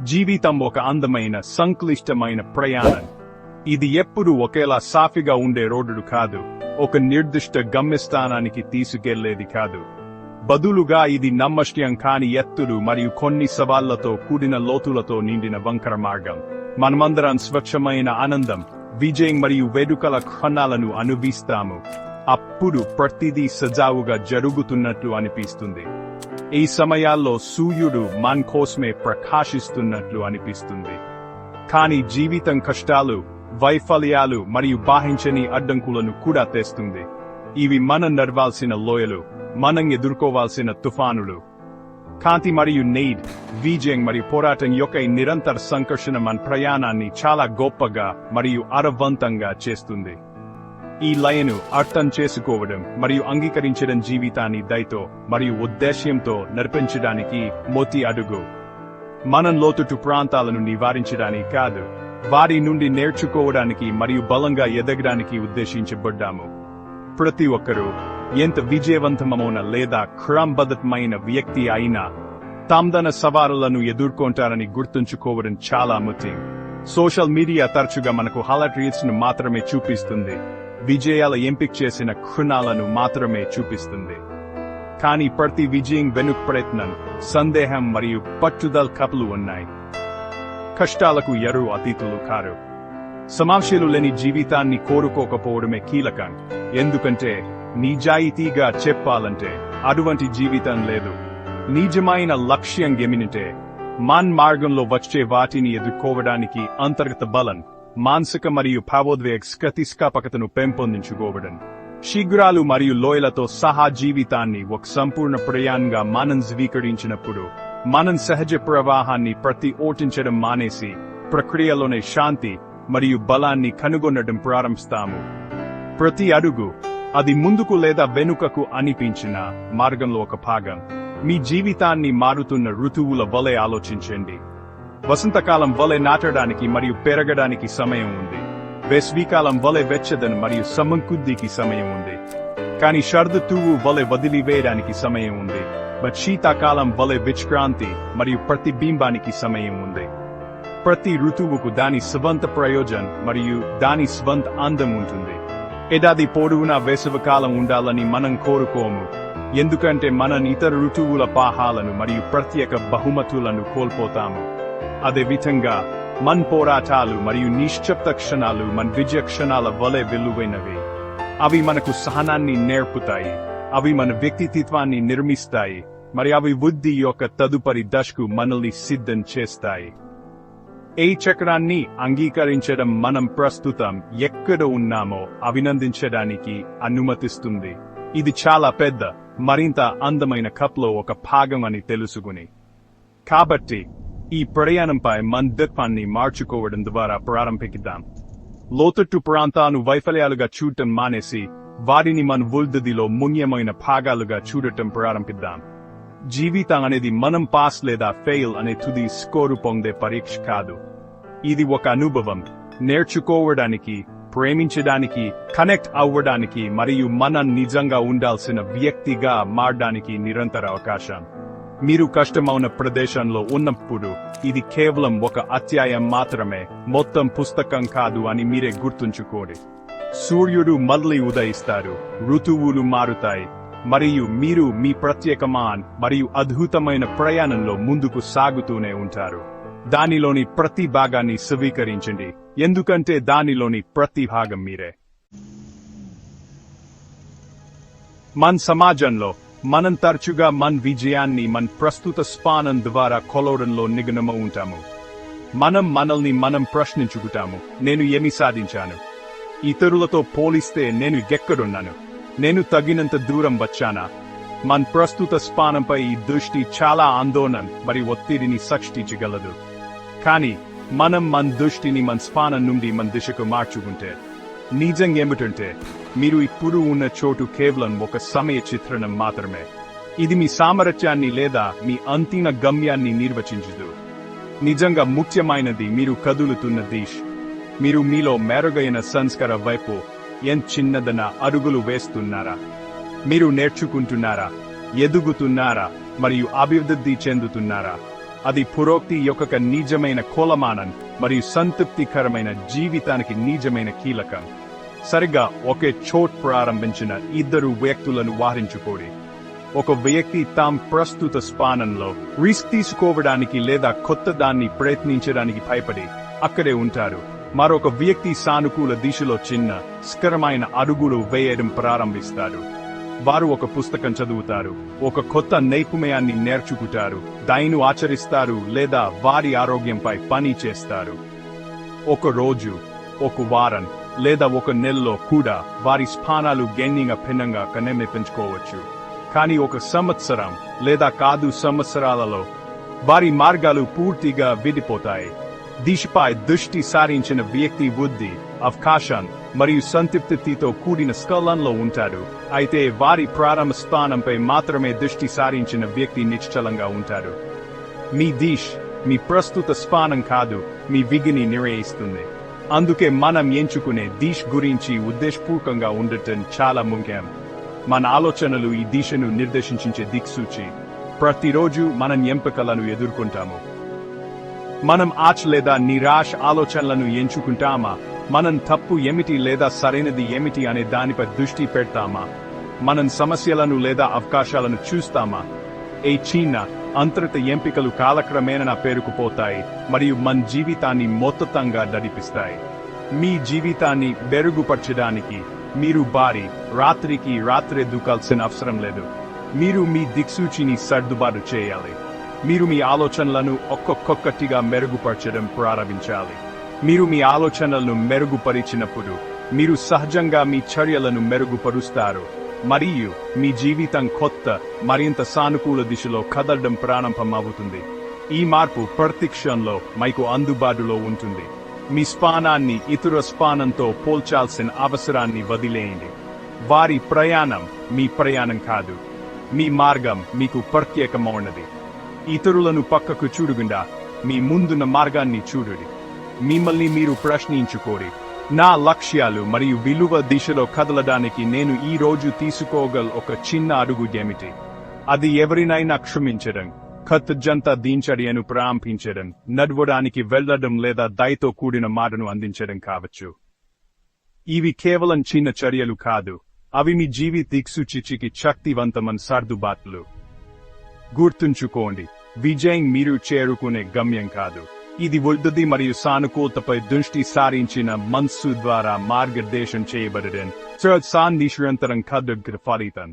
జీవితం ఒక అందమైన సంక్లిష్టమైన ప్రయాణం. ఇది ఎప్పుడూ ఒకేలా సాఫీగా ఉండే రోడ్డు కాదు, ఒక నిర్దిష్ట గమ్యస్థానానికి తీసుకెళ్లేది కాదు. బదులుగా ఇది నమ్మశక్యం కాని ఎత్తులు మరియు కొన్ని సవాళ్లతో కూడిన లోతులతో నిండిన వంకర మార్గం. మనమందరం స్వచ్ఛమైన ఆనందం, విజయం మరియు వేడుకల క్షణాలను అనుభవిస్తాము. అప్పుడు ప్రతిదీ సజావుగా జరుగుతున్నట్లు అనిపిస్తుంది. ఈ సమయాల్లో సూర్యుడు మన కోసమే ప్రకాశిస్తున్నట్లు అనిపిస్తుంది. కానీ జీవితం కష్టాలు, వైఫల్యాలు మరియు బాహించని అడ్డంకులను కూడా తెస్తుంది. ఇవి మనం నడవాల్సిన లోయలు, మనం ఎదుర్కోవాల్సిన తుఫానులు. కాంతి మరియు నెయిడ్, విజయం మరియు పోరాటం యొక్క ఈ నిరంతర సంఘర్షణ మన ప్రయాణాన్ని చాలా గొప్పగా మరియు అర్థవంతంగా చేస్తుంది. ఈ లయను అర్థం చేసుకోవడం మరియు అంగీకరించడం జీవితాన్ని దయతో మరియు ఉద్దేశ్యంతో నడిపించడానికి మొదటి అడుగు. మనం లోతుటు ప్రాంతాలను నివారించడానికి కాదు, వారి నుండి నేర్చుకోవడానికి మరియు బలంగా ఎదగడానికి ఉద్దేశించబడ్డాము. ప్రతి ఒక్కరూ ఎంత విజయవంతమైన లేదా క్రమబద్ధమైన వ్యక్తి అయినా తమదైన సవాళ్లను ఎదుర్కొంటారని గుర్తుంచుకోవడం చాలా ముఖ్యం. సోషల్ మీడియా తరచుగా మనకు హైలైట్ రీల్స్ ను మాత్రమే చూపిస్తుంది, విజయాల ఎంపిక చేసిన క్షణాలను మాత్రమే చూపిస్తుంది. కానీ ప్రతి విజయం వెనుక ప్రయత్నం, సందేహం మరియు పట్టుదల కథలు ఉన్నాయి. కష్టాలకు ఎవరూ అతీతులు కారు. సమస్యలు లేని జీవితాన్ని కోరుకోకపోవడమే కీలకం. ఎందుకంటే నిజాయితీగా చెప్పాలంటే అటువంటి జీవితం లేదు. నిజమైన లక్ష్యం ఏమిటంటే మన మార్గంలో వచ్చే వాటిని ఎదుర్కోవడానికి అంతర్గత బలం, మానసిక మరియు భావోద్వేగ స్థితిస్థాపకతను పెంపొందించుకోవడం. శీఘ్రాలు మరియు లోయలతో సహా జీవితాన్ని ఒక సంపూర్ణ ప్రయాణంగా మనం స్వీకరించినప్పుడు మనం సహజ ప్రవాహాన్ని ఓటించడం మానేసి ప్రక్రియలోనే శాంతి మరియు బలాన్ని కనుగొనడం ప్రారంభిస్తాము. ప్రతి అడుగు, అది ముందుకు లేదా వెనుకకు అనిపించిన మార్గంలో ఒక భాగం. మీ జీవితాన్ని మారుతున్న ఋతువుల వలె ఆలోచించండి. వసంతకాలం వలె నాటడానికి మరియు పెరగడానికి సమయం ఉంది. వేసవికాలం వలె వెచ్చదనం మరియు సమృద్ధికి సమయం ఉంది. కానీ శరదృతువు వలె వదిలివేయడానికి సమయం ఉంది. శీతాకాలం వలె విశ్రాంతి మరియు ప్రతిబింబానికి సమయం ఉంది. ప్రతి ఋతువుకు దాని స్వంత ప్రయోజనం మరియు దాని స్వంత అందం ఉంటుంది. ఏడాది పొడవునా వేసవికాలం ఉండాలని మనం కోరుకోము, ఎందుకంటే మనం ఇతర ఋతువుల పాహాలను మరియు ప్రత్యేక బహుమతులను కోల్పోతాము. అదే విధంగా మన పోరాటాలు మరియు నిశ్శబ్ద క్షణాలు మన విజయ క్షణాల వలె విలువైనవి. అవి మనకు సహనాన్ని నేర్పుతాయి, అవి మన వ్యక్తిత్వాన్ని నిర్మిస్తాయి, మరి అవి బుద్ధి యొక్క తదుపరి దశకు మనల్ని సిద్ధం చేస్తాయి. ఈ చక్రాన్ని అంగీకరించడం మనం ప్రస్తుతం ఎక్కడ ఉన్నామో అభినందించడానికి అనుమతిస్తుంది. ఇది చాలా పెద్ద, మరింత అందమైన కథలో ఒక భాగం అని తెలుసుకుని. కాబట్టి ఈ ప్రయాణంపై మన దృక్పథాన్ని మార్చుకోవడం ద్వారా ప్రారంభిద్దాం. లోతట్టు ప్రాంతాలను వైఫల్యాలుగా చూడటం మానేసి వాటిని మన వృద్ధిలో ముఖ్యమైన భాగాలుగా చూడటం ప్రారంభిద్దాం. జీవితం అనేది మనం పాస్ లేదా ఫెయిల్ అనే తుది స్కోరు పొందే పరీక్ష కాదు. ఇది ఒక అనుభవం, నేర్చుకోవడానికి, ప్రేమించడానికి, కనెక్ట్ అవ్వడానికి మరియు మనం నిజంగా ఉండాల్సిన వ్యక్తిగా మారడానికి నిరంతర అవకాశం. మీరు కష్టమైన ప్రదేశంలో ఉన్నప్పుడు ఇది కేవలం ఒక అధ్యాయం మాత్రమే, మొత్తం పుస్తకం కాదు అని మీరే గుర్తుంచుకోండి. సూర్యుడు మళ్ళీ ఉదయిస్తారు, ఋతువులు మారుతాయి, మరియు మీరు మీ ప్రత్యేకమైన మరియు అద్భుతమైన ప్రయాణంలో ముందుకు సాగుతూనే ఉంటారు. దానిలోని ప్రతి భాగాన్ని స్వీకరించండి, ఎందుకంటే దానిలోని ప్రతి భాగం మీరే. మన సమాజంలో మనం తరచుగా మన విజయాన్ని మన ప్రస్తుత స్థానం ద్వారా కొలవడంలో నిమగ్నమై ఉంటాము. మనం మనల్ని మనం ప్రశ్నించుకుంటాము, నేను ఏమి సాధించాను? ఇతరులతో పోలిస్తే నేను ఎక్కడున్నాను? నేను తగినంత దూరం వచ్చానా? మన ప్రస్తుత స్థానంపై ఈ దృష్టి చాలా ఆందోళన మరియు ఒత్తిడిని సృష్టించగలదు. కానీ మనం మన దృష్టిని మన స్థానం నుండి మన దిశకు మార్చుకుంటే నిజం ఏమిటంటే మీరు ఇప్పుడు ఉన్న చోటు కేవలం ఒక సమయ చిత్రణం మాత్రమే. ఇది మీ సామర్థ్యాన్ని లేదా మీ అంతిమ గమ్యాన్ని నిర్వచించదు. నిజంగా ముఖ్యమైనది మీరు కదులుతున్న దిశ. మీరు మీలో మెరుగైన సంస్కార వైపు ఎంత చిన్నదన అడుగులు వేస్తున్నారా? మీరు నేర్చుకుంటున్నారా, ఎదుగుతున్నారా మరియు అభివృద్ధి చెందుతున్నారా? అది పురోక్తి యొక్క నిజమైన కొలమానం మరియు సంతృప్తికరమైన జీవితానికి నిజమైన కీలకం. సరిగ్గా ఒకే చోట్ ప్రారంభించిన ఇద్దరు వ్యక్తులను వారించుకోడి. ఒక వ్యక్తి తాము ప్రస్తుత స్థానంలో రిస్క్ తీసుకోవడానికి లేదా కొత్త దాన్ని ప్రయత్నించడానికి భయపడి అక్కడే ఉంటారు. మరొక వ్యక్తి సానుకూల దిశలో చిన్న స్కరమైన అడుగులు వేయడం ప్రారంభిస్తారు. వారు ఒక పుస్తకం చదువుతారు, ఒక కొత్త నైపుణ్యాన్ని నేర్చుకుంటారు, దానిని ఆచరిస్తారు లేదా వారి ఆరోగ్యంపై పని చేస్తారు. ఒక రోజు, ఒక వారం లేదా ఒక నెలలో కూడా వారి స్థానాలు గణనీయంగా భిన్నంగా కనిపించుకోవచ్చు. కానీ ఒక సంవత్సరం లేదా కాదు సంవత్సరాలలో వారి మార్గాలు పూర్తిగా విడిపోతాయి. దిశపై దృష్టి సారించిన వ్యక్తి బుద్ధి, అవకాశం మరియు సంతృప్తితో కూడిన స్కలంలో ఉంటాడు. అయితే వారి ప్రారంభ స్థానంపై మాత్రమే దృష్టి సారించిన వ్యక్తి నిశ్చలంగా ఉంటాడు. మీ దిశ మీ ప్రస్తుత స్థానం కాదు, మీ విధిని నిర్ణయిస్తుంది. అందుకే మనం ఎంచుకునే దిశ గురించి ఉద్దేశపూర్వకంగా ఉండటం చాలా ముఖ్యం. మన ఆలోచనలు ఈ దిశను నిర్దేశించే దిక్సూచి. ప్రతిరోజు మనం ఎంపికలను ఎదుర్కొంటాము. మనం ఆశ లేదా నిరాశ ఆలోచనలను ఎంచుకుంటామా? మనం తప్పు ఏమిటి లేదా సరైనది ఏమిటి అనే దానిపై దృష్టి పెడతామా? మనం సమస్యలను లేదా అవకాశాలను చూస్తామా? ఈ చిన్న అంతర్గత ఎంపికలు కాలక్రమేణా పేరుకుపోతాయి మరియు మన జీవితాన్ని మొత్తంగా నడిపిస్తాయి. మీ జీవితాన్ని మెరుగుపరచడానికి మీరు రాత్రికి రాత్రే దూకాల్సిన అవసరం లేదు. మీరు మీ దిక్సూచిని సర్దుబాటు చేయాలి. మీరు మీ ఆలోచనలను ఒక్కొక్కటిగా మెరుగుపరచడం ప్రారంభించాలి. మీరు మీ ఆలోచనలను మెరుగుపరిచినప్పుడు మీరు సహజంగా మీ చర్యలను మెరుగుపరుస్తారు మరియు మీ జీవితం కొత్త మరింత సానుకూల దిశలో కదలడం ప్రారంభమవుతుంది. ఈ మార్పు ప్రతి క్షణంలో మీకు అందుబాటులో ఉంటుంది. మీ స్థానాన్ని ఇతర స్థానంతో పోల్చాల్సిన అవసరాన్ని వదిలేయండి. వారి ప్రయాణం మీ ప్రయాణం కాదు. మీ మార్గం మీకు ప్రత్యేకమైనది. ఇతరులను పక్కకు చూడకుండా మీ ముందున్న మార్గాన్ని చూడండి. మిమ్మల్ని మీరు ప్రశ్నించుకోరి, నా లక్ష్యాలు మరియు విలువ దిశలో కదలడానికి నేను ఈ రోజు తీసుకోగల ఒక చిన్న అడుగు ఏమిటి? అది ఎవరినైనా క్షమించడం, కృతజ్ఞత దినచర్యను ప్రారంభించడం, నడవడానికి వెళ్లడం లేదా దయతో కూడిన మాటను అందించడం కావచ్చు. ఇవి కేవలం చిన్న చర్యలు కాదు, అవి మీ జీవిత దిక్సూచికి శక్తివంతమైన సర్దుబాట్లు. గుర్తుంచుకోండి, విజయం మీరు చేరుకునే గమ్యం కాదు. ఇది వృద్ధి మరియు సానుకూలతపై దృష్టి సారించిన మనస్సు ద్వారా మార్గదర్శనం చేయబడడం నిరంతరం కదలిక ఫలితం.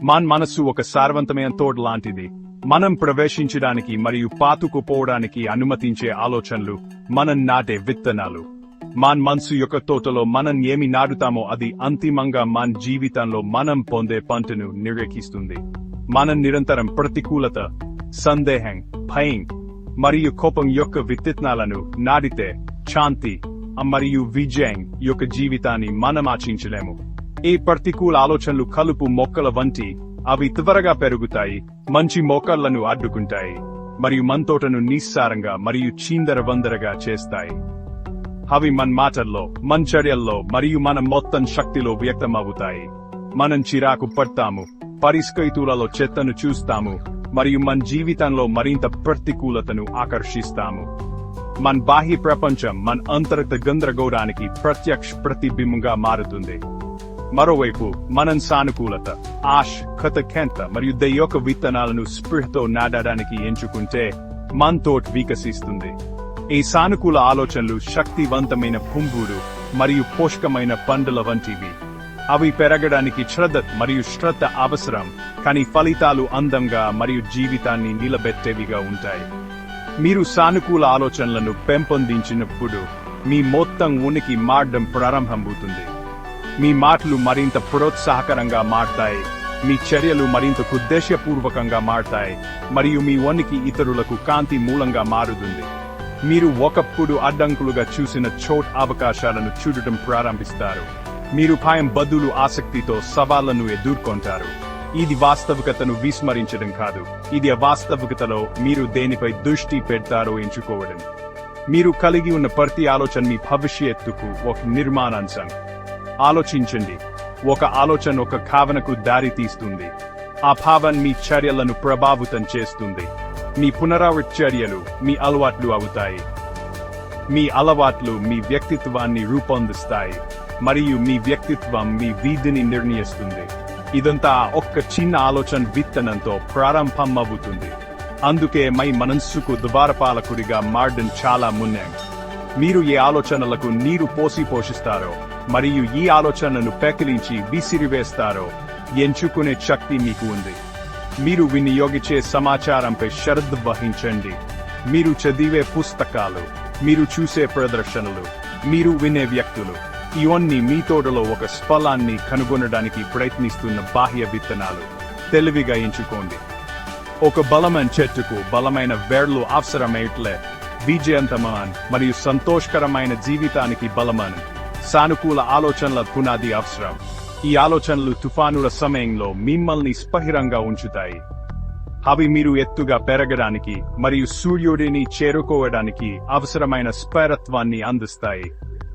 మన మనస్సు ఒక సారవంతమైన తోట లాంటిది. మనం ప్రవేశించడానికి మరియు పాతుకుపోవడానికి అనుమతించే ఆలోచనలు మనం నాటే విత్తనాలు. మన మనసు యొక్క తోటలో మనం ఏమి నాటుతామో అది అంతిమంగా మన జీవితంలో మనం పొందే పంటను నిర్వహిస్తుంది. మనం నిరంతరం ప్రతికూలత, సందేహం, భయం మరియు కోపం యొక్క విత్తనాలను నాటితే శాంతి మరియు విజయం యొక్క జీవితాన్ని మనం ఆశించలేము. ఈ ప్రతికూల ఆలోచనలు కలుపు మొక్కల వంటి. అవి త్వరగా పెరుగుతాయి, మంచి మొక్కలను అడ్డుకుంటాయి మరియు మన తోటను నిస్సారంగా మరియు చిందరవందరగా చేస్తాయి. అవి మన మాటల్లో, మన చర్యల్లో మరియు మన మొత్తం శక్తిలో వ్యక్తమవుతాయి. మనం చిరాకు పడతాము, పరిస్థితులలో చెత్తను చూస్తాము మరియు మన జీవితంలో మరింత ప్రతికూలతను ఆకర్షిస్తాము. మన బాహ్య ప్రపంచం మన అంతర్గత గందరగోళానికి ప్రత్యక్ష ప్రతిబింబంగా మారుతుంది. మరోవైపు మనం సానుకూలత, ఆశ, కృతజ్ఞత మరియు దయ యొక్క విత్తనాలను స్పృహతో నాటడానికి ఎంచుకుంటే మన తోట వికసిస్తుంది. ఈ సానుకూల ఆలోచనలు శక్తివంతమైన పుంగులు మరియు పోషకమైన పండుల వంటివి. అవి పెరగడానికి శ్రద్ధ అవసరం, కానీ ఫలితాలు అందంగా మరియు జీవితాన్ని నిలబెట్టేవిగా ఉంటాయి. మీరు సానుకూల ఆలోచనలను పెంపొందించినప్పుడు మీ మొత్తం ఉనికి మారడం ప్రారంభమవుతుంది. మీ మాటలు మరింత ప్రోత్సాహకరంగా మారతాయి, మీ చర్యలు మరింత ఉద్దేశపూర్వకంగా మారతాయి మరియు మీ ఉనికి ఇతరులకు కాంతి మూలంగా మారుతుంది. మీరు ఒకప్పుడు అడ్డంకులుగా చూసిన చోట్ అవకాశాలను చూడటం ప్రారంభిస్తారు. మీరు భయం బదులు ఆసక్తితో సవాళ్లను ఎదుర్కొంటారు. ఇది వాస్తవికతను విస్మరించడం కాదు, ఇది అవాస్తవికతలో మీరు దేనిపై దృష్టి పెడతారో ఎంచుకోవడం. మీరు కలిగి ఉన్న ప్రతి ఆలోచన మీ భవిష్యత్తుకు ఒక నిర్మాణాంశం. ఆలోచించండి, ఒక ఆలోచన ఒక భావనకు దారి తీస్తుంది. ఆ భావం మీ చర్యలను ప్రభావితం చేస్తుంది. మీ పునరావృత్తి చర్యలు మీ అలవాట్లు అవుతాయి. మీ అలవాట్లు మీ వ్యక్తిత్వాన్ని రూపొందిస్తాయి, మరియు మీ వ్యక్తిత్వం మీ వీధిని నిర్ణయిస్తుంది. ఇదంతా ఒక్క చిన్న ఆలోచన విత్తనంతో ప్రారంభమవుతుంది. అందుకే మీ మనస్సుకు ద్వారపాలకుడిగా మారడం చాలా ముఖ్యం. మీరు ఏ ఆలోచనలకు నీరు పోసి పోషిస్తారో మరియు ఈ ఆలోచనను పెకిలించి విసిరివేస్తారో ఎంచుకునే శక్తి మీకు ఉంది. మీరు వినియోగించే సమాచారంపై శ్రద్ధ వహించండి. మీరు చదివే పుస్తకాలు, మీరు చూసే ప్రదర్శనలు, మీరు వినే వ్యక్తులు, ఇవన్నీ మీ తోటలో ఒక స్ఫలాన్ని కనుగొనడానికి ప్రయత్నిస్తున్న బాహ్య విత్తనాలు. తెలివిగా ఎంచుకోండి. ఒక బలమైన చెట్టుకు బలమైన వేర్లు అవసరమైట్లే విజయవంతమైన మరియు సంతోషకరమైన జీవితానికి బలమైన సానుకూల ఆలోచనల పునాది అవసరం. ఈ ఆలోచనలు తుఫానుల సమయంలో మిమ్మల్ని స్పష్టంగా ఉంచుతాయి. అవి మీరు ఎత్తుగా పెరగడానికి మరియు సూర్యుడిని చేరుకోవడానికి అవసరమైన స్థిరత్వాన్ని అందిస్తాయి.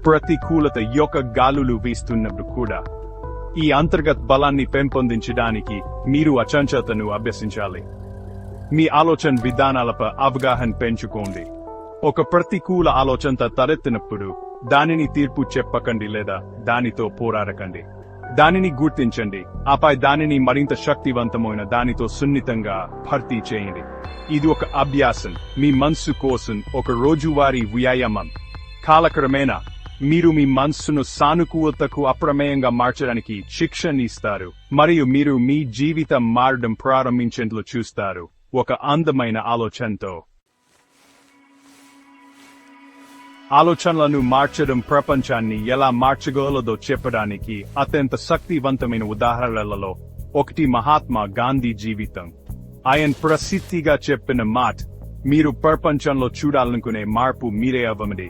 ప్రతికూలత యొక్క గాలులు వీస్తున్నప్పుడు కూడా ఈ అంతర్గత బలాన్ని పెంపొందించడానికి మీరు అచంచలతను అభ్యసించాలి. మీ ఆలోచన విధానాలపై అవగాహన పెంచుకోండి. ఒక ప్రతికూల ఆలోచన తలెత్తినప్పుడు దానిని తీర్పు చెప్పకండి లేదా దానితో పోరాడకండి. దానిని గుర్తించండి, ఆపై దానిని మరింత శక్తివంతమైన దానితో సున్నితంగా భర్తీ చేయండి. ఇది ఒక అభ్యాసం, మీ మనస్సు కోసం ఒక రోజువారీ వ్యాయామం. కాలక్రమేణా మీరు మీ మనస్సును సానుకూలతకు అప్రమేయంగా మార్చడానికి శిక్షణ ఇస్తారు, మరియు మీరు మీ జీవితం మారడం ప్రారంభించేందుకు చూస్తారు. ఒక అందమైన ఆలోచనతో ఆలోచనలను మార్చడం ప్రపంచాన్ని ఎలా మార్చగలదో చెప్పడానికి అత్యంత శక్తివంతమైన ఉదాహరణలలో ఒకటి మహాత్మా గాంధీ జీవితం. ఆయన ప్రసిద్ధిగా చెప్పిన మాట, మీరు ప్రపంచంలో చూడాలనుకునే మార్పు మీరే అవ్వండి.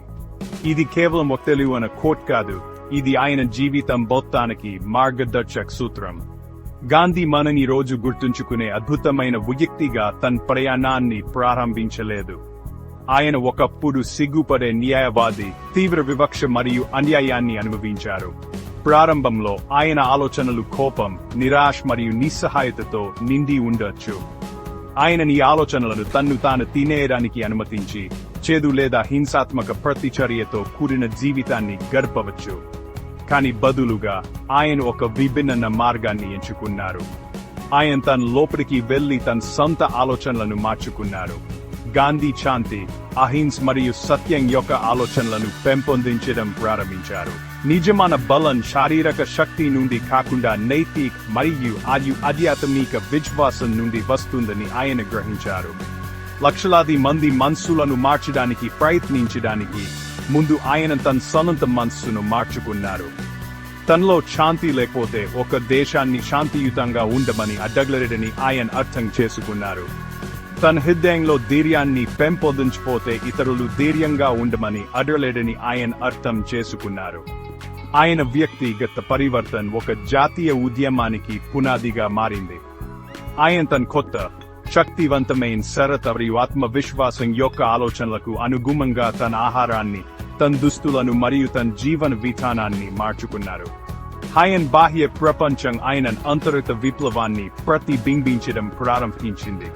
ఇది కేవలం ఒక తెలివైన కోట్ కాదు, ఇది ఆయన జీవితం మొత్తానికి మార్గదర్శక సూత్రం. గాంధీ మనని రోజు గుర్తుంచుకునే అద్భుతమైన వ్యక్తిగా తన ప్రయాణాన్ని ప్రారంభించలేదు. ఆయన ఒకప్పుడు సిగ్గుపడే న్యాయవాది, తీవ్ర వివక్ష మరియు అన్యాయాన్ని అనుభవించారు. ప్రారంభంలో ఆయన ఆలోచనలు కోపం, నిరాశ మరియు నిస్సహాయతతో నిండి ఉండొచ్చు. ఆయన ఈ ఆలోచనలను తన్ను తాను తినేయడానికి అనుమతించి చేదు లేదా హింసాత్మక ప్రతిచర్యతో కూడిన జీవితాన్ని గడపవచ్చు. కానీ బదులుగా ఆయన ఒక విభిన్న మార్గాన్ని ఎంచుకున్నారు. ఆయన తన లోపలికి వెళ్లి తన సొంత ఆలోచనలను మార్చుకున్నారు. గాంధీ శాంతి, అహింస మరియు సత్యం యొక్క ఆలోచనలను పెంపొందించడం ప్రారంభించారు. నిజమైన బలం శారీరక శక్తి నుండి కాకుండా నైతిక మరియు ఆధ్యాత్మిక విశ్వాసం నుండి వస్తుందని ఆయన గ్రహించారు. లక్షలాది మంది మనస్సులను మార్చడానికి ప్రయత్నించడానికి ముందు ఆయన తన సొంత మనస్సును మార్చుకున్నారు. తనలో శాంతి లేకపోతే ఒక దేశాన్ని శాంతియుతంగా ఉండమని అడగలేరని ఆయన అర్థం చేసుకున్నారు. తన హృదయంలో ధైర్యాన్ని పెంపొందించిపోతే ఇతరులు ధైర్యంగా ఉండమని అడగలేరని ఆయన అర్థం చేసుకున్నారు. ఆయన వ్యక్తిగత పరివర్తన ఒక జాతీయ ఉద్యమానికి పునాదిగా మారింది. ఆయన తన కొత్త శక్తివంతమైన సరత మరియు ఆత్మవిశ్వాసం యొక్క ఆలోచనలకు అనుగుణంగా తన ఆహారాన్ని, తన దుస్తులను మరియు తన జీవన విధానాన్ని మార్చుకున్నారు. ఆయన బాహ్య ప్రపంచం ఆయన అంతర్గత విప్లవాన్ని ప్రతిబింబించడం ప్రారంభించింది.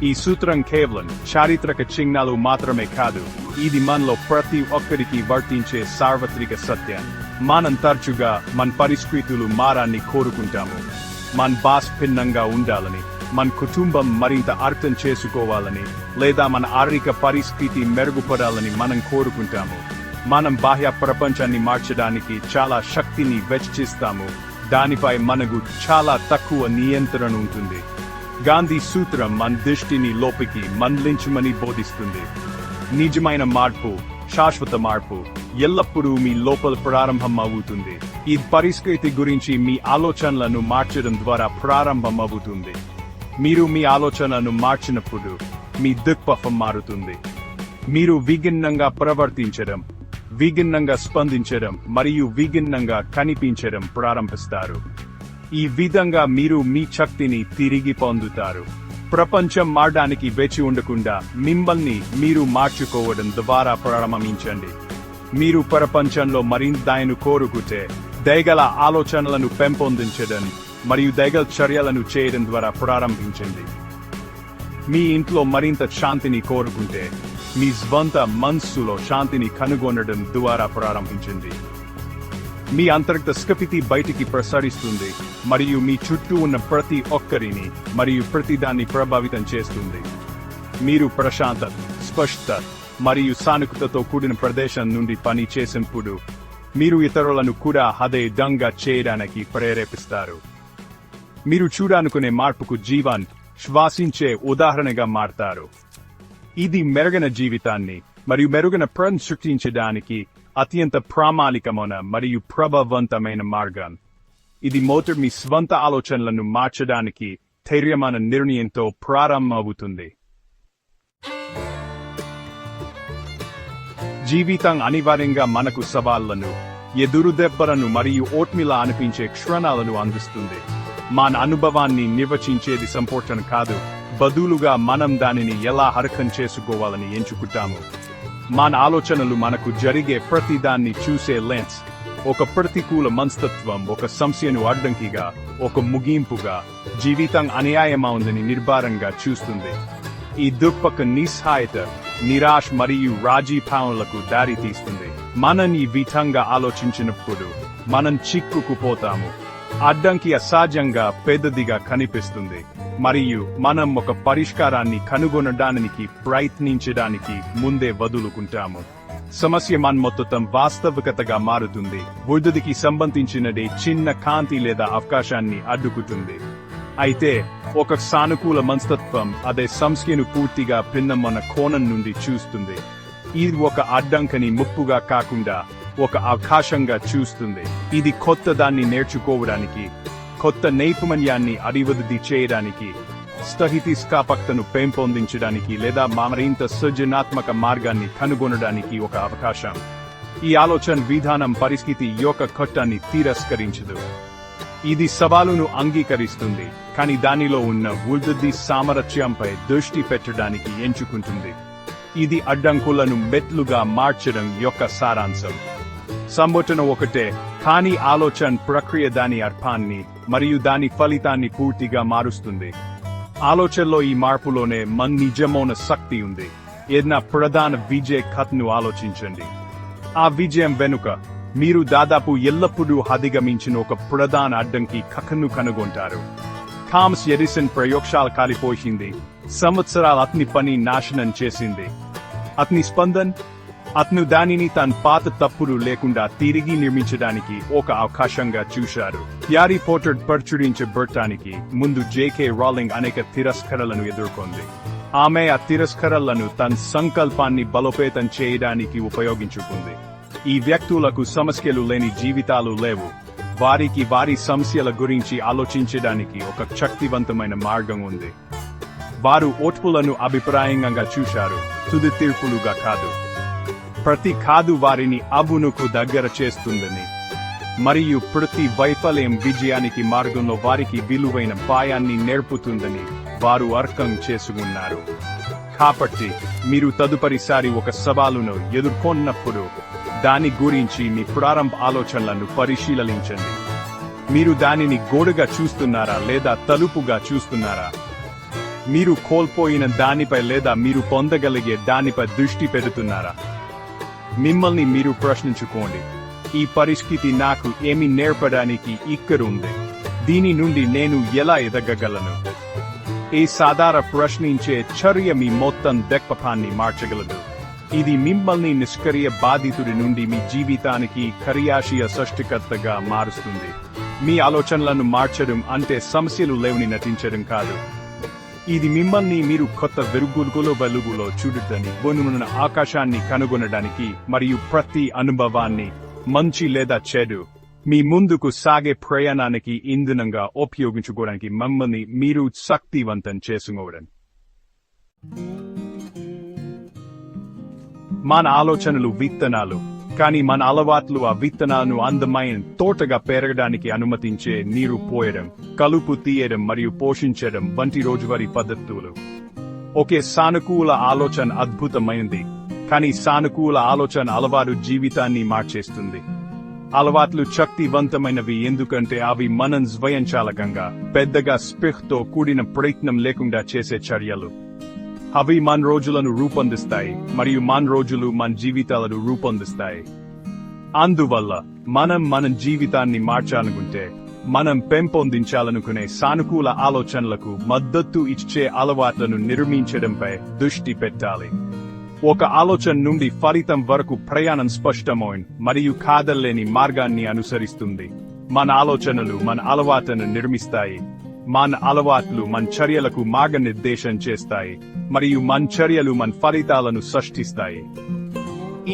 ఈ సూత్రం కేవలం చారిత్రక చిహ్నాలు మాత్రమే కాదు, ఇది మనలో ప్రతి ఒక్కరికి వర్తించే సార్వత్రిక సత్యం. మనం తరచుగా మన పరిస్థితులు మారాన్ని కోరుకుంటాము. మన బాస్ భిన్నంగా ఉండాలని, మన కుటుంబం మరింత అర్థం చేసుకోవాలని, లేదా మన ఆర్థిక పరిస్థితి మెరుగుపడాలని మనం కోరుకుంటాము. మనం బాహ్య ప్రపంచాన్ని మార్చడానికి చాలా శక్తిని వెచ్చిస్తాము, దానిపై మనకు చాలా తక్కువ నియంత్రణ ఉంటుంది. గాంధీ సూత్రం మన దృష్టిని లోపలికి మళ్లించమని బోధిస్తుంది. నిజమైన మార్పు, శాశ్వత మార్పు ఎల్లప్పుడూ మీ లోపల ప్రారంభం అవుతుంది. ఈ పరిస్థితి గురించి మీ ఆలోచనలను మార్చడం ద్వారా ప్రారంభం అవుతుంది. మీరు మీ ఆలోచనలను మార్చినప్పుడు మీ దృక్పథం మారుతుంది. మీరు విభిన్నంగా ప్రవర్తించడం, విభిన్నంగా స్పందించడం మరియు విభిన్నంగా కనిపించడం ప్రారంభిస్తారు. ఈ విధంగా మీరు మీ శక్తిని తిరిగి పొందుతారు. ప్రపంచం మారడానికి వేచి ఉండకుండా మిమ్మల్ని మీరు మార్చుకోవడం ద్వారా ప్రారంభించండి. మీరు ప్రపంచంలో మరింత దయను కోరుకుంటే దయగల ఆలోచనలను పెంపొందించడం మరియు దైగల చర్యలను చేయడం ద్వారా ప్రారంభించండి. మీ ఇంట్లో మరింత శాంతిని కోరుకుంటే మీ స్వంత మనస్సులో శాంతిని కనుగొనడం ద్వారా ప్రారంభించండి. మీ అంతర్గత స్థితి బయటికి ప్రసరిస్తుంది మరియు మీ చుట్టూ ఉన్న ప్రతి ఒక్కరిని మరియు ప్రతిదాన్ని ప్రభావితం చేస్తుంది. మీరు ప్రశాంతత, స్పష్టత మరియు సానుకూలతతో కూడిన ప్రదేశం నుండి పని చేసినప్పుడు మీరు ఇతరులను కూడా అదే విధంగా చేయడానికి ప్రేరేపిస్తారు. మీరు చూడాలనుకునే మార్పుకు జీవన్ శ్వాసించే ఉదాహరణగా మారతారు. ఇది మెరుగైన జీవితాన్ని మరియు మెరుగైన ప్రణ్ సృష్టించడానికి అత్యంత ప్రామాణికమైన మరియు ప్రభావవంతమైన మార్గం. ఇది మొదట మీ స్వంత ఆలోచనలను మార్చడానికి ధైర్యమైన నిర్ణయంతో ప్రారంభమవుతుంది. జీవితం అనివార్యంగా మనకు సవాళ్లను, ఎదురుదెబ్బలను మరియు ఓట్మిలా అనిపించే క్షణాలను అందిస్తుంది. మన అనుభవాన్ని నిర్వచించేది సంపూర్ణ కాదు, బదులుగా మనం దానిని ఎలా అర్థం చేసుకోవాలని ఎంచుకుంటాము. మన ఆలోచనలు మనకు జరిగే ప్రతిదాన్ని చూసే లెన్స్. ఒక ప్రతికూల మనస్తత్వం ఒక సమస్యను అడ్డంకిగా, ఒక ముగింపుగా, జీవితం అన్యాయమైందని నిర్భరంగా చూస్తుంది. ఈ దుఃఖ నిస్సహాయత, నిరాశ మరియు రాజీభావనలకు దారి తీస్తుంది. మనం ఈ విధంగా ఆలోచించినప్పుడు మనం చిక్కుకుపోతాము. అడ్డంకి అసహజంగా పెద్దదిగా కనిపిస్తుంది మరియు మనం ఒక పరిష్కారాన్ని కనుగొనడానికి ప్రయత్నించడానికి ముందే వదులుకుంటాము. సమస్య మన మొత్తం వాస్తవికతగా మారుతుంది. వృద్ధికి సంబంధించినదే చిన్న కాంతి లేదా అవకాశాన్ని అడ్డుకుంటుంది. అయితే ఒక సానుకూల మనస్తత్వం అదే సమస్యను పూర్తిగా భిన్నమైన కోణం నుండి చూస్తుంది. ఇది ఒక అడ్డంకిని ముప్పుగా కాకుండా ఒక అవకాశంగా చూస్తుంది. ఇది కొత్త దాన్ని నేర్చుకోవడానికి, కొత్త నైపుణ్యాన్ని అభివృద్ధి చేయడానికి, స్థితిస్థాపకతను పెంపొందించడానికి లేదా మరింత సృజనాత్మక మార్గాన్ని కనుగొనడానికి ఒక అవకాశం. ఈ ఆలోచన విధానం పరిస్థితి యొక్క కట్టాన్ని తిరస్కరించదు. ఇది సవాలును అంగీకరిస్తుంది, కానీ దానిలో ఉన్న వృద్ధి సామర్థ్యంపై దృష్టి పెట్టడానికి ఎంచుకుంటుంది. ఇది అడ్డంకులను మెట్లుగా మార్చడం యొక్క సారాంశం. సంఘటన ఒకటే, కానీ ఆలోచన ప్రక్రియ దాని అర్థాన్ని మరియు దాని ఫలితాన్ని పూర్తిగా మారుస్తుంది. ఆలోచనలో ఈ మార్పులోనే మన నిజమైన శక్తి ఉంది. ఏదైనా ప్రధాన విజయ కథను ఆలోచించండి. ఆ విజయం వెనుక మీరు దాదాపు ఎల్లప్పుడూ అధిగమించిన ఒక ప్రధాన అడ్డంకి కథను కనుగొంటారు. థామస్ ఎడిసన్ ప్రయోగశాల కాలిపోయింది. సంవత్సరాలు అతని పని నాశనం చేసింది. అతని స్పందన, అతను దానిని తన పాత తప్పులు లేకుండా తిరిగి నిర్మించడానికి ఒక అవకాశంగా చూశారు. హ్యారీ పాటర్ ప్రచురించబడటానికి ముందు జేకే రాలింగ్ అనేక తిరస్కరణలను ఎదుర్కొంది. ఆమె ఆ తిరస్కరణలను తన సంకల్పాన్ని బలోపేతం చేయడానికి ఉపయోగించుకుంది. ఈ వ్యక్తులకు సమస్యలు లేని జీవితాలు లేవు. వారికి వారి సమస్యల గురించి ఆలోచించడానికి ఒక శక్తివంతమైన మార్గం ఉంది. వారు ఓర్పులను అభిప్రాయంగా చూశారు, తుది తీర్పులుగా కాదు. ప్రతి కాదు వారిని అబునుకు దగ్గర చేస్తుందని మరియు ప్రతి వైఫల్యం విజయానికి మార్గంలో వారికి విలువైన పాయాన్ని నేర్పుతుందని వారు అర్థం చేసుకున్నారు. కాబట్టి మీరు తదుపరిసారి ఒక సవాలును ఎదుర్కొన్నప్పుడు దాని గురించి మీ ప్రారంభ ఆలోచనలను పరిశీలించండి. మీరు దానిని గోడగా చూస్తున్నారా లేదా తలుపుగా చూస్తున్నారా? మీరు కోల్పోయిన దానిపై లేదా మీరు పొందగలిగే దానిపై దృష్టి పెడుతున్నారా? మిమ్మల్ని మీరు ప్రశ్నించుకోండి. ఈ పరిస్థితి నాకు ఏమి నేర్పడానికి ఇక్కడుంది? దీని నుండి నేను ఎలా ఎదగగలను? ఈ సాధారణ ప్రశ్నించే చర్య మీ మొత్తం దృక్పథాన్ని మార్చగలదు. ఇది మిమ్మల్ని నిష్క్రియ బాధితుడి నుండి మీ జీవితానికి క్రియాశీల సృష్టికర్తగా మారుస్తుంది. మీ ఆలోచనలను మార్చడం అంటే సమస్యలు లేవని నటించడం కాదు. ఇది మిమ్మల్ని మీరు కొత్త వెలుగులో చూడటానికి, బొనున్న ఆకాశాన్ని కనుగొనడానికి మరియు ప్రతి అనుభవాన్ని, మంచి లేదా చెడు, మీ ముందుకు సాగే ప్రయాణానికి ఇంధనంగా ఉపయోగించుకోవడానికి మిమ్మల్ని మీరు శక్తివంతం చేసుకోవడం. మన ఆలోచనలు విత్తనాలు, కానీ మన అలవాట్లు ఆ విత్తనాలను అందమైన తోటగా పెరగడానికి అనుమతించే నీరు పోయడం, కలుపు తీయడం మరియు పోషించడం వంటి రోజువారీ పద్ధతులు. ఒకే సానుకూల ఆలోచన అద్భుతమైనది, కానీ సానుకూల ఆలోచన అలవాటు జీవితాన్ని మార్చేస్తుంది. అలవాట్లు శక్తివంతమైనవి ఎందుకంటే అవి మనం స్వయంచాలకంగా పెద్దగా స్పృహతో కూడిన ప్రయత్నం లేకుండా చేసే చర్యలు. అవి మన రోజులను రూపొందిస్తాయి మరియు మన రోజులు మన జీవితాలను రూపొందిస్తాయి. అందువల్ల మన జీవితాన్ని మార్చాలనుకుంటే మనం పెంపొందించాలనుకునే సానుకూల ఆలోచనలకు మద్దతు ఇచ్చే అలవాట్లను నిర్మించడంపై దృష్టి పెట్టాలి. ఒక ఆలోచన నుండి ఫలితం వరకు ప్రయాణం స్పష్టమైన మరియు కాదల్లేని మార్గాన్ని అనుసరిస్తుంది. మన ఆలోచనలు మన అలవాట్లను నిర్మిస్తాయి. మన అలవాట్లు మన చర్యలకు మార్గనిర్దేశం చేస్తాయి మరియు మన చర్యలు మన ఫలితాలను సృష్టిస్తాయి.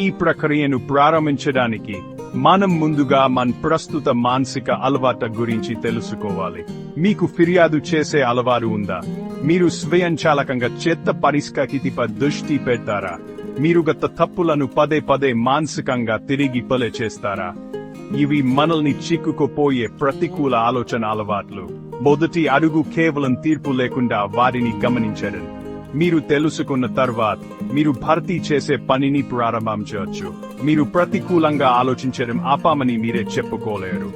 ఈ ప్రక్రియను ప్రారంభించడానికి మనం ముందుగా మన ప్రస్తుత మానసిక అలవాట్ల గురించి తెలుసుకోవాలి. మీకు ఫిర్యాదు చేసే అలవాటు ఉందా? మీరు స్వయంచాలకంగా చెత్త పరిష్కృతిపై దృష్టి పెడతారా? మీరు గత తప్పులను పదే పదే మానసికంగా తిరిగి పలే చేస్తారా? ఇవి మనల్ని చిక్కుకుపోయే ప్రతికూల ఆలోచన అలవాట్లు. మొదటి అడుగు కేవలం తీర్పు లేకుండా వారిని గమనించడం. మీరు తెలుసుకున్న తర్వాత మీరు భర్తీ చేసే పనిని ప్రారంభించవచ్చు. మీరు ప్రతికూలంగా ఆలోచించడం ఆపామని మీరే చెప్పుకోలేరు.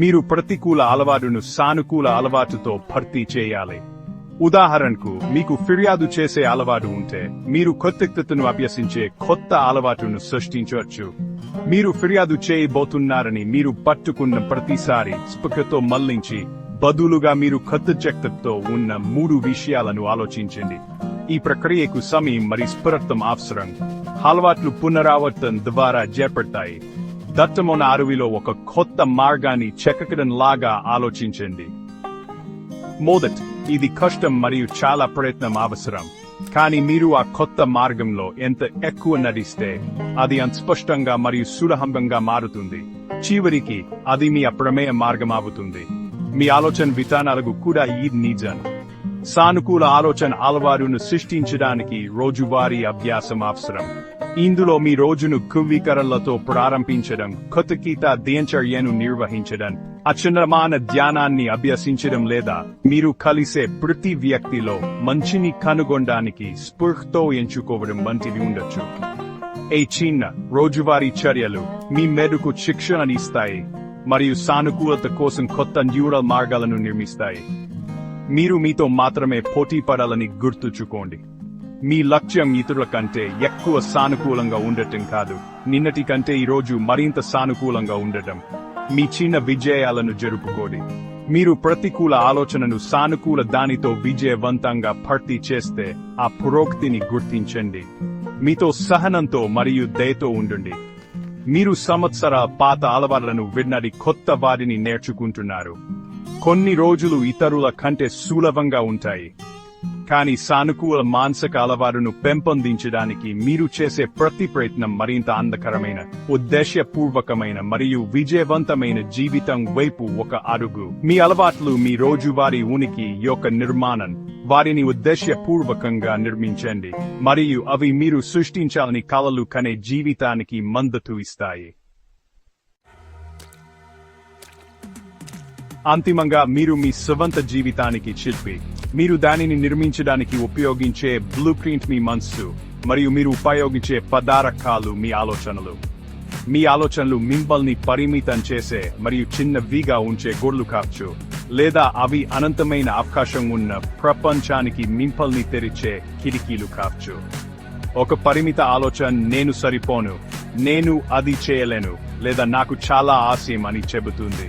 మీరు ప్రతికూల అలవాటును సానుకూల అలవాటుతో భర్తీ చేయాలి. ఉదాహరణకు, మీకు ఫిర్యాదు చేసే అలవాటు ఉంటే మీరు కృతజ్ఞతను అభ్యసించే కొత్త అలవాటును సృష్టించవచ్చు. మీరు ఫిర్యాదు చేయబోతున్నారని మీరు పట్టుకున్న ప్రతిసారి స్పృహతో మళ్లించి బదులుగా మీరు కృతజ్ఞతతో ఉన్న 3 విషయాలను ఆలోచించండి. ఈ ప్రక్రియకు సమయం మరియు స్ఫూర్తం అవసరం. అలవాట్లు పునరావర్తన ద్వారా చేపడతాయి. దట్టమైన అడవిలో ఒక కొత్త మార్గాన్ని చెక్కడం లాగా ఆలోచించండి. మొదట ఇది కష్టం మరియు చాలా ప్రయత్నం అవసరం. కానీ మీరు ఆ కొత్త మార్గంలో ఎంత ఎక్కువ నడిస్తే అది అంత స్పష్టంగా మరియు సులభంగా మారుతుంది. చివరికి అది మీ అప్రమేయ మార్గం అవుతుంది. మీ ఆలోచన విధానాలకు కూడా ఇది నిజం. సానుకూల ఆలోచన అలవాటును సృష్టించడానికి రోజువారీ అభ్యాసం అవసరం. ఇందులో మీ రోజును కువ్వీకరణలతో ప్రారంభించడం, కృతజ్ఞత దినచర్యను నిర్వహించడం, అచంద్రమాన ధ్యానాన్ని అభ్యసించడం లేదా మీరు కలిసే ప్రతి వ్యక్తిలో మంచిని కనుగొనడానికి స్ఫూర్తితో ఎంచుకోవడం వంటివి ఉండొచ్చు. ఈ చిన్న రోజువారీ చర్యలు మీ మెదడుకు శిక్షణనిస్తాయి మరియు సానుకూలత కోసం కొత్త న్యూరల్ మార్గాలను నిర్మిస్తాయి. మీరు మీతో మాత్రమే పోటీ పడాలని గుర్తుంచుకోండి. మీ లక్ష్యం ఇతరుల కంటే ఎక్కువ సానుకూలంగా ఉండటం కాదు, నిన్నటి కంటే ఈ రోజు మరింత సానుకూలంగా ఉండటం. మీ చిన్న విజయాలను జరుపుకోండి. మీరు ప్రతికూల ఆలోచనను సానుకూల దానితో విజయవంతంగా భర్తీ చేస్తే ఆ పురోగతిని గుర్తించండి. మీతో సహనంతో మరియు దయతో ఉండండి. మీరు సంవత్సరాల పాత అలవాట్లను విన్నది కొత్త వారిని నేర్చుకుంటున్నారు. కొన్ని రోజులు ఇతరుల కంటే సులభంగా ఉంటాయి. కానీ సానుకూల మానసిక అలవాటును పెంపొందించడానికి మీరు చేసే ప్రతి ప్రయత్నం మరింత అందకరమైన, ఉద్దేశపూర్వకమైన మరియు విజయవంతమైన జీవితం వైపు ఒక అడుగు. మీ అలవాట్లు మీ రోజువారీ ఉనికి యొక్క నిర్మాణం. వారిని ఉద్దేశపూర్వకంగా నిర్మించండి మరియు అవి మీరు సృష్టించాలని కలలు కనే జీవితానికి మద్దతు ఇస్తాయి. అంతిమంగా మీరు మీ స్వంత జీవితానికి శిల్పి. మీరు దానిని నిర్మించడానికి ఉపయోగించే బ్లూ ప్రింట్ మీ మనస్సు మరియు మీరు ఉపయోగించే పదార్థాలు మీ ఆలోచనలు. మీ ఆలోచనలు మిమ్మల్ని పరిమితం చేసే మరియు చిన్నవిగా ఉంచే గోడలు కావచ్చు, లేదా అవి అనంతమైన అవకాశం ఉన్న ప్రపంచానికి మిమ్మల్ని తెరిచే కిటికీలు కావచ్చు. ఒక పరిమిత ఆలోచన నేను సరిపోను, నేను అది చేయలేను, లేదా నాకు చాలా ఆశయం అని చెబుతుంది.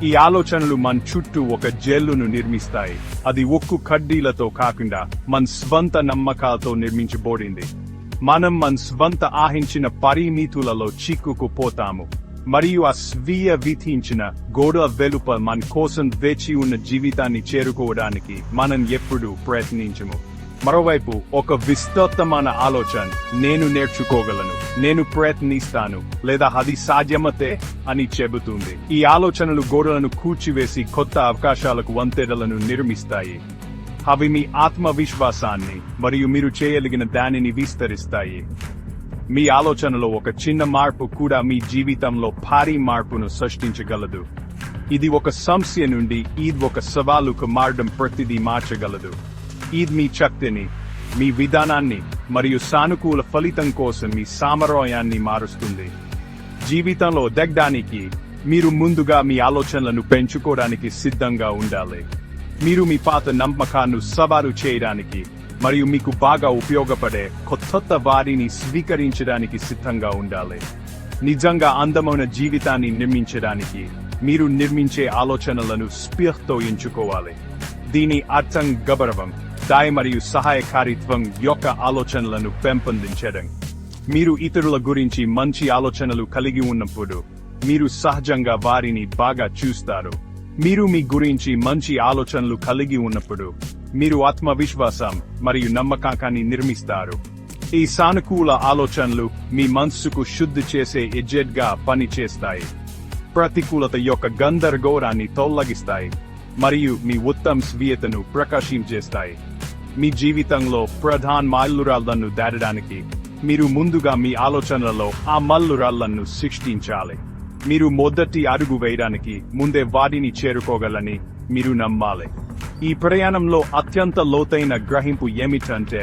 ఈ ఆలోచనలు మన చుట్టూ ఒక జైలును నిర్మిస్తాయి. అది ఉక్కు కడ్డీలతో కాకుండా మన స్వంత నమ్మకాలతో నిర్మించబడింది. మనం మన స్వంత ఆహించిన పరిమితులలో చిక్కుకుపోతాము మరియు ఆ స్వీయ విధించిన గోడ వెలుప మన కోసం వేచి ఉన్న జీవితాన్ని చేరుకోవడానికి మనం ఎప్పుడూ ప్రయత్నించము. మరోవైపు ఒక విస్తృతమైన ఆలోచన నేను నేర్చుకోగలను, నేను ప్రయత్నిస్తాను, లేదా అది సాధ్యమతే అని చెబుతుంది. ఈ ఆలోచనలు గోడలను కూల్చివేసి కొత్త అవకాశాలకు వంతెనలను నిర్మిస్తాయి. అవి మీ ఆత్మవిశ్వాసాన్ని మరియు మీరు చేయగలిగిన దానిని విస్తరిస్తాయి. మీ ఆలోచనలో ఒక చిన్న మార్పు కూడా మీ జీవితంలో భారీ మార్పును సృష్టించగలదు. ఇది ఒక సమస్య నుండి ఇది ఒక సవాలుకు మారడం ప్రతిదీ మార్చగలదు. ఇది మీ శక్తిని, మీ విధానాన్ని మరియు సానుకూల ఫలితం కోసం మీ సామర్థ్యాన్ని మారుస్తుంది. జీవితంలో ఎదగడానికి మీరు ముందుగా మీ ఆలోచనలను పెంచుకోవడానికి సిద్ధంగా ఉండాలి. మీరు మీ పాత నమ్మకాలను సవాలు చేయడానికి మరియు మీకు బాగా ఉపయోగపడే కొత్త వారిని స్వీకరించడానికి సిద్ధంగా ఉండాలి. నిజంగా అందమైన జీవితాన్ని నిర్మించడానికి మీరు నిర్మించే ఆలోచనలను స్ఫూర్తితో ఎంచుకోవాలి. దీని అర్థం గౌరవం, దయ మరియు సహాయకారిత్వం యొక్క ఆలోచనలను పెంపొందించడం. మీరు ఇతరుల గురించి మంచి ఆలోచనలు కలిగి ఉన్నప్పుడు మీరు సహజంగా వారిని బాగా చూస్తారు. మీరు మీ గురించి మంచి ఆలోచనలు కలిగి ఉన్నప్పుడు మీరు ఆత్మవిశ్వాసం మరియు నమ్మకాన్ని నిర్మిస్తారు. ఈ సానుకూల ఆలోచనలు మీ మనస్సుకు శుద్ధి చేసే ఎజెట్గా పనిచేస్తాయి, ప్రతికూలత యొక్క గందరగోళాన్ని తొలగిస్తాయి మరియు మీ ఉత్తమ స్వీయతను ప్రకాశించేస్తాయి. మీ జీవితంలో ప్రధాన మైలురాళ్లను దాటడానికి మీరు ముందుగా మీ ఆలోచనలలో ఆ మైలురాళ్లను సృష్టించాలి. మీరు మొదటి అడుగు వేయడానికి ముందే వాటిని చేరుకోగలని మీరు నమ్మాలి. ఈ ప్రయాణంలో అత్యంత లోతైన గ్రహింపు ఏమిటంటే,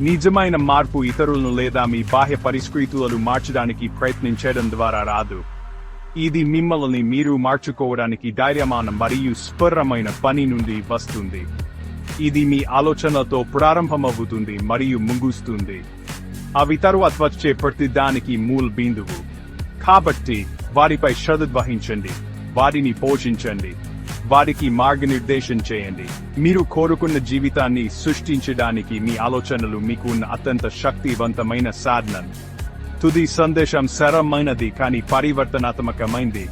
నిజమైన మార్పు ఇతరులను లేదా మీ బాహ్య పరిస్థితులను మార్చడానికి ప్రయత్నించడం ద్వారా రాదు. ఇది మిమ్మల్ని మీరు మార్చుకోవడానికి ధైర్యమైన మరియు స్ఫురమైన పని నుండి వస్తుంది. ఇది మీ ఆలోచనలతో ప్రారంభమవుతుంది మరియు ముగుస్తుంది. అవి తరువాత వచ్చే ప్రతిదానికి మూల బిందువు. కాబట్టి వారిపై శ్రద్ధ వహించండి, వారిని పోషించండి, వారికి మార్గనిర్దేశం చేయండి. మీరు కోరుకున్న జీవితాన్ని సృష్టించడానికి మీ ఆలోచనలు మీకు ఉన్న అత్యంత శక్తివంతమైన సాధనం. తుది సందేశం సరళమైనది కానీ పరివర్తనాత్మకమైంది.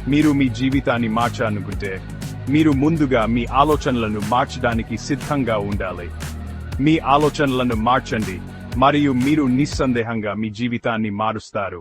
మీరు మీ జీవితాన్ని మార్చాలనుకుంటే మీరు ముందుగా మీ ఆలోచనలను మార్చడానికి సిద్ధంగా ఉండాలి. మీ ఆలోచనలను మార్చండి మరియు మీరు నిస్సందేహంగా మీ జీవితాన్ని మారుస్తారు.